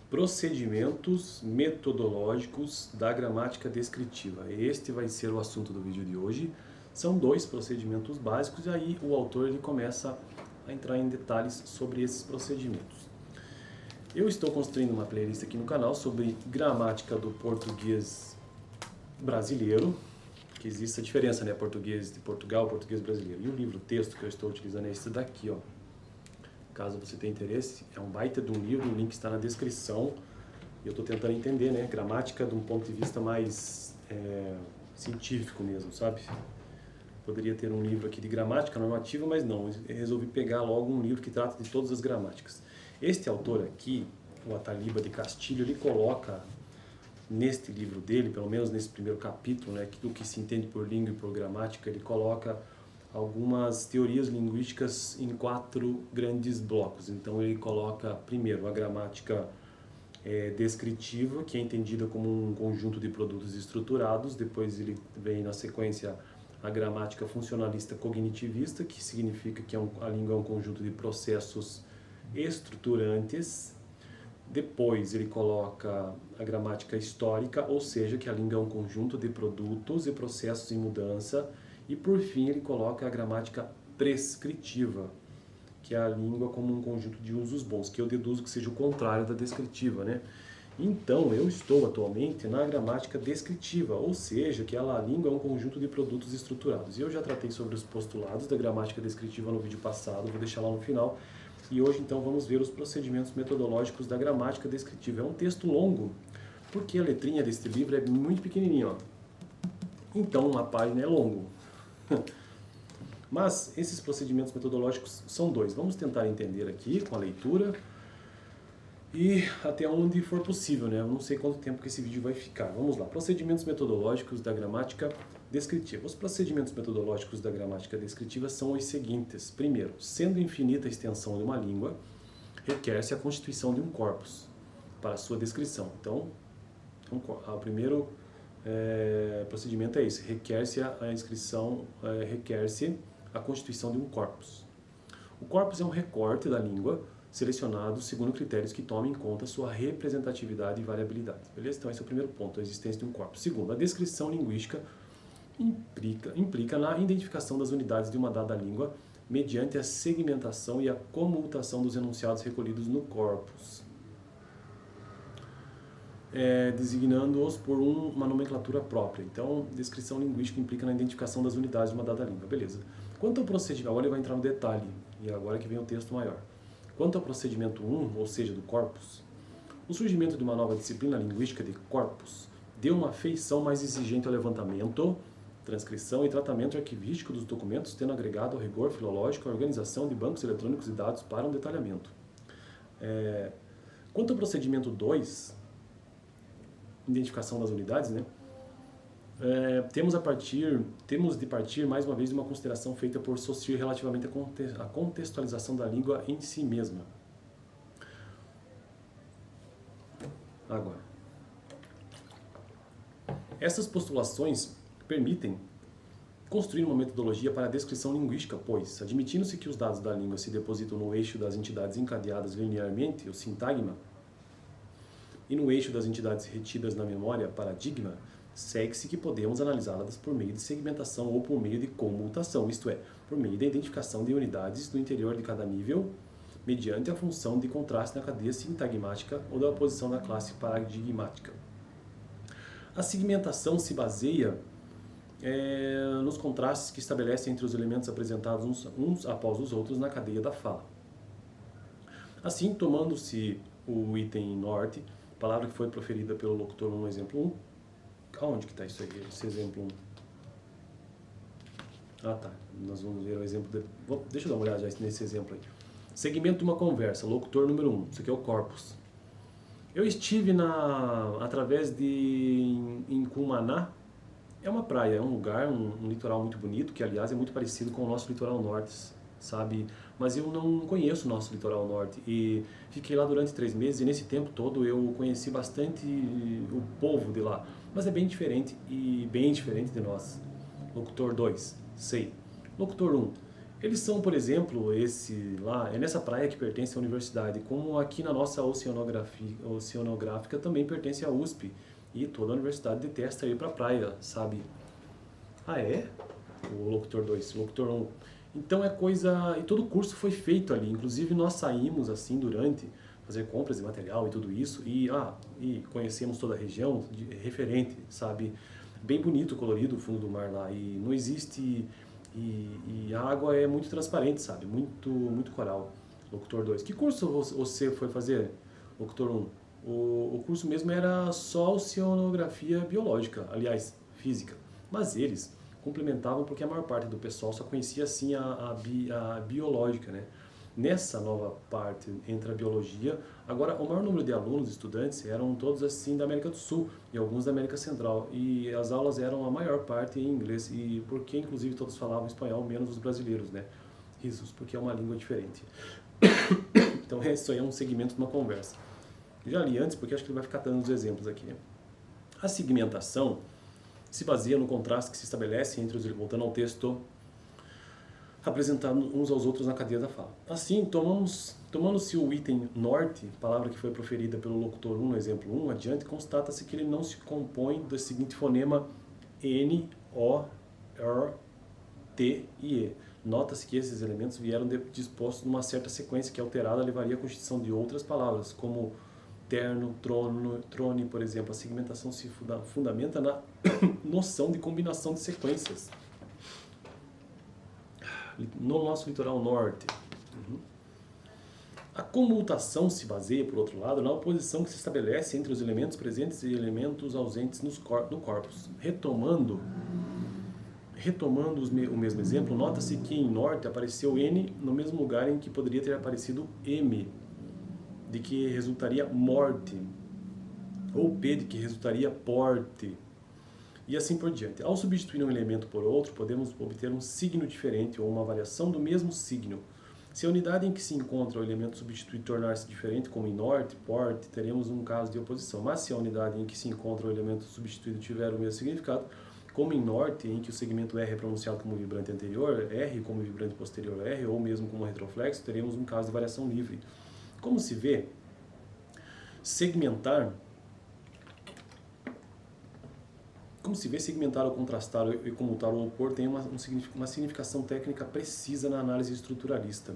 Procedimentos metodológicos da gramática descritiva. Este vai ser o assunto do vídeo de hoje. São dois procedimentos básicos e aí o autor ele começa a entrar em detalhes sobre esses procedimentos. Eu estou construindo uma playlist aqui no canal sobre gramática do português brasileiro, que existe a diferença, né? Português de Portugal, português brasileiro. E o livro-texto que eu estou utilizando é esse daqui, ó. Caso você tenha interesse, é um baita de um livro, o link está na descrição. Eu estou tentando entender, né, gramática de um ponto de vista mais científico mesmo, sabe? Poderia ter um livro aqui de gramática normativa, mas não, eu resolvi pegar logo um livro que trata de todas as gramáticas. Este autor aqui, o Ataliba de Castilho, ele coloca neste livro dele, pelo menos nesse primeiro capítulo, né, do que se entende por língua e por gramática, ele coloca algumas teorias linguísticas em 4 grandes blocos. Então ele coloca primeiro a gramática descritiva, que é entendida como um conjunto de produtos estruturados. Depois ele vem na sequência a gramática funcionalista cognitivista, que significa que a língua é um conjunto de processos estruturantes. Depois ele coloca a gramática histórica, ou seja, que a língua é um conjunto de produtos e processos em mudança. E por fim ele coloca a gramática prescritiva, que é a língua como um conjunto de usos bons, que eu deduzo que seja o contrário da descritiva, né? Então eu estou atualmente na gramática descritiva, ou seja, que a língua é um conjunto de produtos estruturados. E eu já tratei sobre os postulados da gramática descritiva no vídeo passado, vou deixar lá no final. E hoje então vamos ver os procedimentos metodológicos da gramática descritiva. É um texto longo, porque a letrinha deste livro é muito pequenininha, ó. Então uma página é longo. Mas esses procedimentos metodológicos são dois. Vamos tentar entender aqui com a leitura e até onde for possível, né? Eu não sei quanto tempo que esse vídeo vai ficar. Vamos lá. Procedimentos metodológicos da gramática descritiva. Os procedimentos metodológicos da gramática descritiva são os seguintes. Primeiro, sendo infinita a extensão de uma língua, requer-se a constituição de um corpus para a sua descrição. Então o primeiro procedimento é esse. Requer-se a constituição de um corpus. O corpus é um recorte da língua selecionado segundo critérios que tomem em conta sua representatividade e variabilidade. Beleza? Então esse é o primeiro ponto, a existência de um corpus. Segundo, a descrição linguística implica na identificação das unidades de uma dada língua mediante a segmentação e a comutação dos enunciados recolhidos no corpus, designando-os por uma nomenclatura própria. Então, descrição linguística implica na identificação das unidades de uma dada língua. Beleza. Quanto ao procedimento, agora ele vai entrar no detalhe, e agora que vem o texto maior. Quanto ao procedimento 1, ou seja, do corpus, o surgimento de uma nova disciplina linguística de corpus deu uma feição mais exigente ao levantamento, transcrição e tratamento arquivístico dos documentos, tendo agregado ao rigor filológico a organização de bancos eletrônicos de dados para um detalhamento. Quanto ao procedimento 2, identificação das unidades, né? Temos de partir mais uma vez de uma consideração feita por Saussure relativamente à contextualização da língua em si mesma. Agora, essas postulações permitem construir uma metodologia para a descrição linguística, pois, admitindo-se que os dados da língua se depositam no eixo das entidades encadeadas linearmente, o sintagma, e no eixo das entidades retidas na memória, paradigma, segue-se que podemos analisá-las por meio de segmentação ou por meio de comutação, isto é, por meio da identificação de unidades do interior de cada nível, mediante a função de contraste na cadeia sintagmática ou da posição da classe paradigmática. A segmentação se baseia nos contrastes que estabelecem entre os elementos apresentados uns após os outros na cadeia da fala. Assim, tomando-se o item norte, palavra que foi proferida pelo locutor no exemplo 1. Aonde que está isso aí, esse exemplo 1? Ah, tá. Nós vamos ver o exemplo... Deixa eu dar uma olhada já nesse exemplo aí. Segmento de uma conversa, locutor número 1. Isso aqui é o corpus. Eu estive através de Cumaná. É uma praia, é um lugar, um litoral muito bonito, que aliás é muito parecido com o nosso litoral norte, sabe? Mas eu não conheço o nosso litoral norte e fiquei lá durante 3 meses e nesse tempo todo eu conheci bastante o povo de lá. Mas é bem diferente de nós. Locutor 2, sei. Locutor 1, Eles são, por exemplo, esse lá, é nessa praia que pertence à universidade, como aqui na nossa oceanográfica também pertence à USP. E toda a universidade detesta ir para a praia, sabe? Ah, é? O locutor 2, o locutor 1. Então é coisa. E todo o curso foi feito ali. Inclusive nós saímos assim durante fazer compras de material e tudo isso. E conhecemos toda a região referente, sabe? Bem bonito, colorido o fundo do mar lá. E não existe. E a água é muito transparente, sabe? Muito coral. Locutor 2. Que curso você foi fazer, Locutor 1? O curso mesmo era só oceanografia biológica, aliás, física. Mas eles complementavam porque a maior parte do pessoal só conhecia assim a biológica, né? Nessa nova parte entra a biologia. Agora, o maior número de alunos, estudantes, eram todos assim da América do Sul e alguns da América Central. E as aulas eram a maior parte em inglês, e porque inclusive todos falavam espanhol, menos os brasileiros, né? Risos, porque é uma língua diferente. Então, isso aí é um segmento de uma conversa. Já li antes, porque acho que ele vai ficar dando os exemplos aqui, né? A segmentação se baseia no contraste que se estabelece entre os, voltando ao texto, apresentando uns aos outros na cadeia da fala. Assim, tomando-se o item norte, palavra que foi proferida pelo locutor 1 no exemplo 1, adiante, constata-se que ele não se compõe do seguinte fonema N, O, R, T e E. Nota-se que esses elementos vieram dispostos numa certa sequência que alterada levaria à constituição de outras palavras, como terno, trono, trone, por exemplo. A segmentação se fundamenta na noção de combinação de sequências. No nosso litoral norte. A comutação se baseia, por outro lado, na oposição que se estabelece entre os elementos presentes e elementos ausentes no corpus. Retomando o mesmo exemplo, nota-se que em norte apareceu N no mesmo lugar em que poderia ter aparecido M, de que resultaria morte, ou P, de que resultaria porte, e assim por diante. Ao substituir um elemento por outro, podemos obter um signo diferente ou uma variação do mesmo signo. Se a unidade em que se encontra o elemento substituído tornar-se diferente, como em norte, porte, teremos um caso de oposição. Mas se a unidade em que se encontra o elemento substituído tiver o mesmo significado, como em norte, em que o segmento R é pronunciado como vibrante anterior, R como vibrante posterior R, ou mesmo como retroflexo, teremos um caso de variação livre. Como se vê, segmentar ou contrastar e comutar ou opor tem uma significação técnica precisa na análise estruturalista.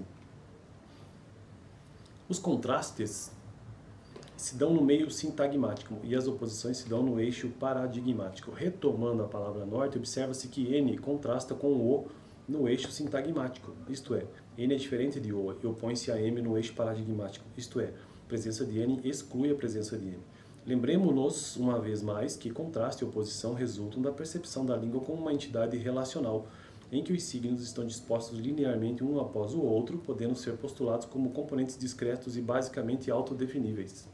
Os contrastes se dão no meio sintagmático e as oposições se dão no eixo paradigmático. Retomando a palavra norte, observa-se que N contrasta com O no eixo sintagmático, isto é, N é diferente de O e opõe-se a M no eixo paradigmático, isto é, a presença de N exclui a presença de M. Lembremos-nos, uma vez mais, que contraste e oposição resultam da percepção da língua como uma entidade relacional, em que os signos estão dispostos linearmente um após o outro, podendo ser postulados como componentes discretos e basicamente autodefiníveis.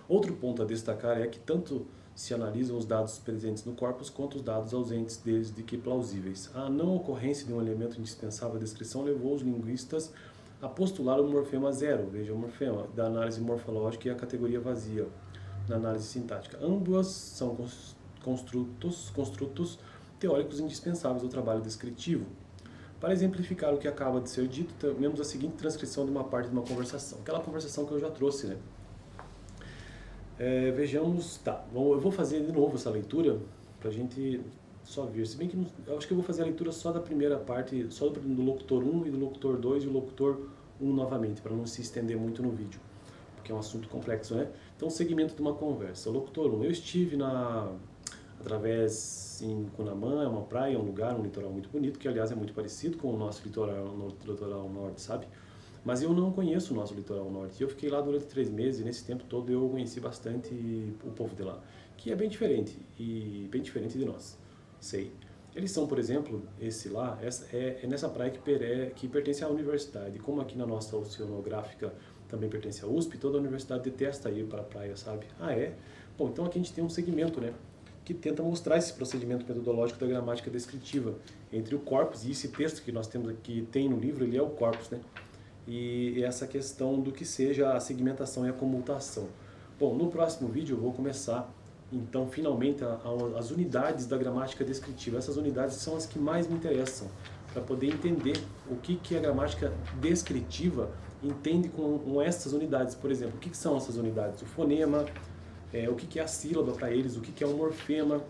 Outro ponto a destacar é que tanto se analisam os dados presentes no corpus quanto os dados ausentes, desde que plausíveis. A não ocorrência de um elemento indispensável à descrição levou os linguistas a postular o morfema zero, veja o morfema, da análise morfológica e a categoria vazia, na análise sintática. Ambas são construtos teóricos indispensáveis ao trabalho descritivo. Para exemplificar o que acaba de ser dito, temos a seguinte transcrição de uma parte de uma conversação, aquela conversação que eu já trouxe, né? Vejamos, eu vou fazer de novo essa leitura para a gente só ver, se bem que eu acho que eu vou fazer a leitura só da primeira parte, só do locutor 1 e do locutor 2 e o locutor 1 novamente, para não se estender muito no vídeo, porque é um assunto complexo, né? Então, segmento de uma conversa. O locutor 1, eu estive através em Cunamã, é uma praia, um lugar, um litoral muito bonito, que aliás é muito parecido com o nosso litoral norte, sabe? Mas eu não conheço o nosso litoral norte. Eu fiquei lá durante 3 meses e nesse tempo todo eu conheci bastante o povo de lá, que é bem diferente de nós. Sei. Eles são, por exemplo, é nessa praia que pertence à universidade. Como aqui na nossa oceanográfica também pertence à USP, toda a universidade detesta ir para a praia, sabe? Ah, é? Bom, então aqui a gente tem um segmento, né, que tenta mostrar esse procedimento metodológico da gramática descritiva entre o corpus e esse texto que nós temos aqui, tem no livro, ele é o corpus, né? E essa questão do que seja a segmentação e a comutação. Bom, no próximo vídeo eu vou começar, então, finalmente, as unidades da gramática descritiva. Essas unidades são as que mais me interessam, para poder entender o que a gramática descritiva entende com essas unidades. Por exemplo, o que são essas unidades? O fonema, o que é a sílaba para eles, o que é um morfema,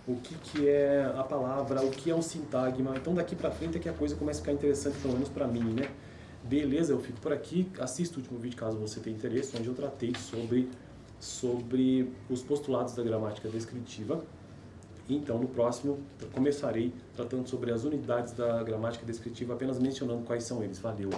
o que é a palavra, o que é um sintagma. Então daqui para frente é que a coisa começa a ficar interessante, pelo menos para mim, né? Beleza, eu fico por aqui. Assista o último vídeo caso você tenha interesse, onde eu tratei sobre os postulados da gramática descritiva. Então, no próximo, eu começarei tratando sobre as unidades da gramática descritiva, apenas mencionando quais são eles. Valeu!